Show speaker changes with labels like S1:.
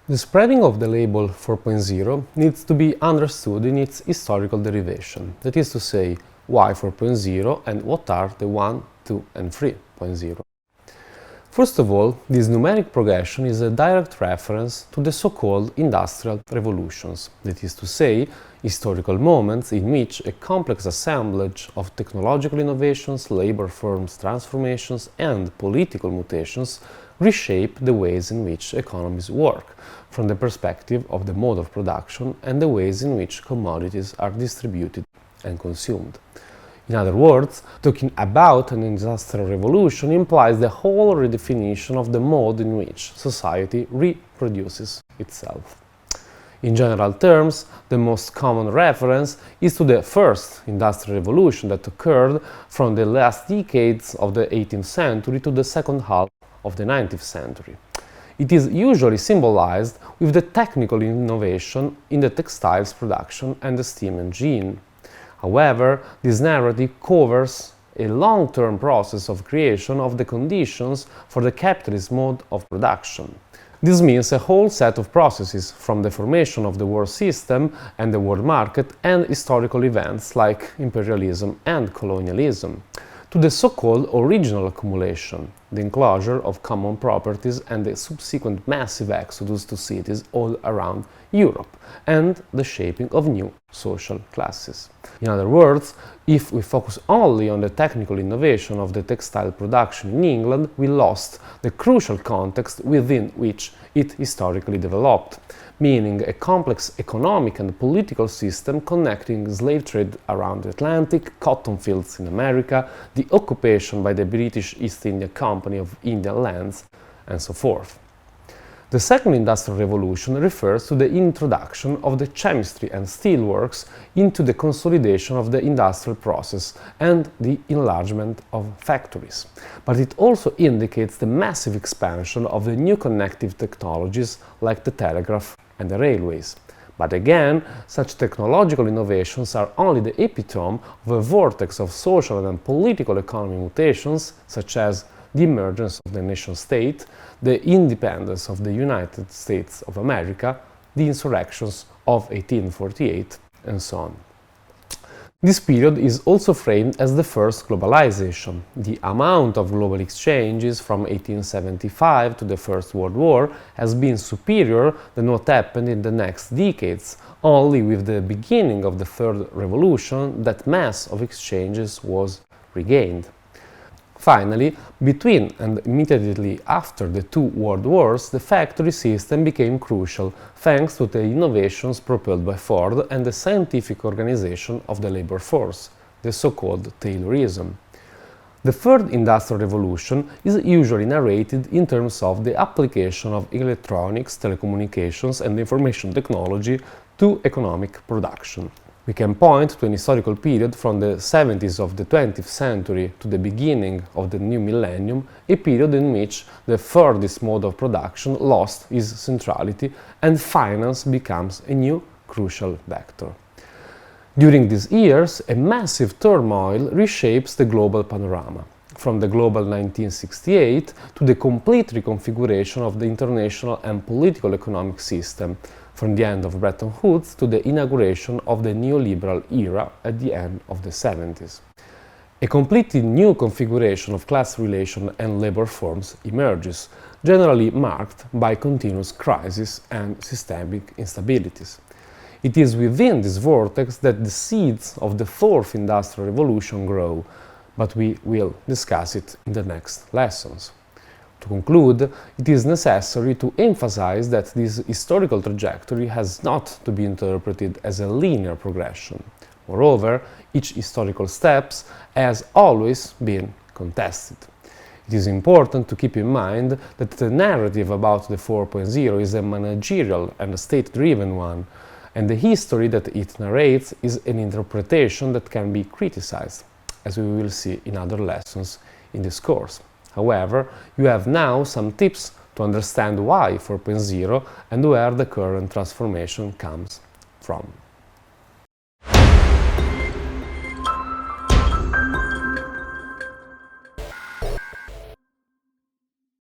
S1: The spreading of the label 4.0 needs to be understood in its historical derivation, that is to say, why 4.0 and what are the 1, 2 and 3.0. First of all, this numeric progression is a direct reference to the so-called industrial revolutions, that is to say, historical moments in which a complex assemblage of technological innovations, labor forms transformations and political mutations reshape the ways in which economies work, from the perspective of the mode of production and the ways in which commodities are distributed and consumed. In other words, talking about an industrial revolution implies the whole redefinition of the mode in which society reproduces itself. In general terms, the most common reference is to the first industrial revolution that occurred from the last decades of the 18th century to the second half of the 19th century. It is usually symbolized with the technical innovation in the textiles production and the steam engine. However, this narrative covers a long-term process of creation of the conditions for the capitalist mode of production. This means a whole set of processes, from the formation of the world system and the world market and historical events like imperialism and colonialism, to the so-called original accumulation, the enclosure of common properties and the subsequent massive exodus to cities all around Europe, and the shaping of new social classes. In other words, if we focus only on the technical innovation of the textile production in England, we lost the crucial context within which it historically developed, meaning a complex economic and political system connecting slave trade around the Atlantic, cotton fields in America, the occupation by the British East India Company of Indian lands, and so forth. The second industrial revolution refers to the introduction of the chemistry and steelworks into the consolidation of the industrial process and the enlargement of factories. But it also indicates the massive expansion of the new connective technologies like the telegraph and the railways. But again, such technological innovations are only the epitome of a vortex of social and political economy mutations, such as the emergence of the nation-state, the independence of the United States of America, the insurrections of 1848, and so on. This period is also framed as the first globalization. The amount of global exchanges from 1875 to the First World War has been superior than what happened in the next decades. Only with the beginning of the Third Revolution that mass of exchanges was regained. Finally, between and immediately after the two world wars, the factory system became crucial, thanks to the innovations propelled by Ford and the scientific organization of the labor force, the so-called Taylorism. The third industrial revolution is usually narrated in terms of the application of electronics, telecommunications and information technology to economic production. We can point to an historical period from the 70s of the 20th century to the beginning of the new millennium, a period in which the furthest mode of production lost its centrality and finance becomes a new crucial vector. During these years, a massive turmoil reshapes the global panorama, from the global 1968 to the complete reconfiguration of the international and political economic system, from the end of Bretton Woods to the inauguration of the neoliberal era at the end of the 70s. A completely new configuration of class relations and labor forms emerges, generally marked by continuous crises and systemic instabilities. It is within this vortex that the seeds of the fourth industrial revolution grow, but we will discuss it in the next lessons. To conclude, it is necessary to emphasize that this historical trajectory has not to be interpreted as a linear progression. Moreover, each historical step has always been contested. It is important to keep in mind that the narrative about the 4.0 is a managerial and state-driven one, and the history that it narrates is an interpretation that can be criticized, as we will see in other lessons in this course. However, you have now some tips to understand why 4.0 and where the current transformation comes from.